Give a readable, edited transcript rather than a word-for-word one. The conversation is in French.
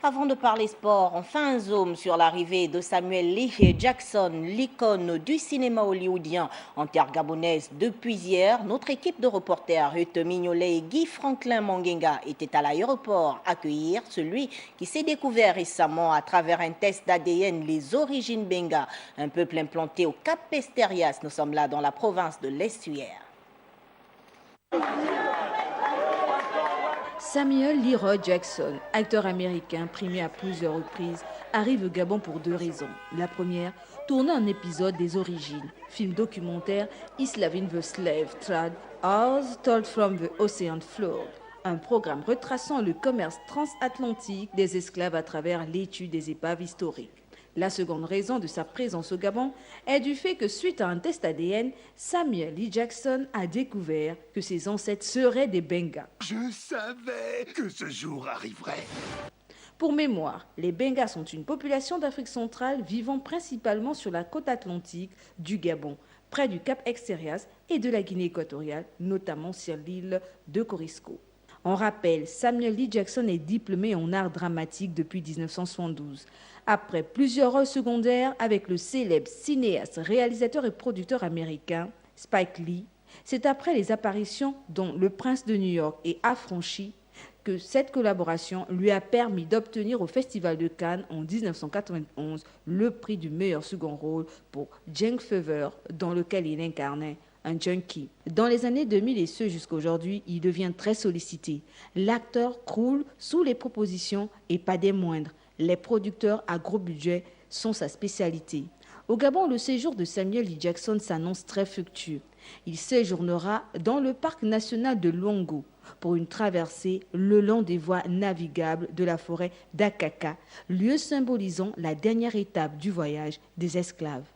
Avant de parler sport, on fait un zoom sur l'arrivée de Samuel Lee Jackson, l'icône du cinéma hollywoodien en terre gabonaise. Depuis hier, notre équipe de reporters Ruth Mignolet et Guy Franklin Mangenga était à l'aéroport accueillir celui qui s'est découvert récemment à travers un test d'ADN les origines Benga, un peuple implanté au Cap Pesterias. Nous sommes là dans la province de l'Estuaire. Samuel Leroy Jackson, acteur américain primé à plusieurs reprises, arrive au Gabon pour deux raisons. La première, tourner un épisode des Origines, film documentaire Islavin the Slave Trade, Ours Told from the Ocean Floor, un programme retraçant le commerce transatlantique des esclaves à travers l'étude des épaves historiques. La seconde raison de sa présence au Gabon est du fait que suite à un test ADN, Samuel Lee Jackson a découvert que ses ancêtres seraient des Benga. Je savais que ce jour arriverait. Pour mémoire, les Bengas sont une population d'Afrique centrale vivant principalement sur la côte atlantique du Gabon, près du Cap Exterias et de la Guinée équatoriale, notamment sur l'île de Corisco. On rappelle, Samuel Lee Jackson est diplômé en art dramatique depuis 1972. Après plusieurs rôles secondaires avec le célèbre cinéaste, réalisateur et producteur américain Spike Lee, c'est après les apparitions dont Le Prince de New York et Affranchi que cette collaboration lui a permis d'obtenir au Festival de Cannes en 1991 le prix du meilleur second rôle pour Jane Fever, dans lequel il incarnait un junkie. Dans les années 2000 et ce jusqu'à aujourd'hui, il devient très sollicité. L'acteur croule sous les propositions et pas des moindres. Les producteurs à gros budget sont sa spécialité. Au Gabon, le séjour de Samuel Lee Jackson s'annonce très fructueux. Il séjournera dans le parc national de Luango pour une traversée le long des voies navigables de la forêt d'Akaka, lieu symbolisant la dernière étape du voyage des esclaves.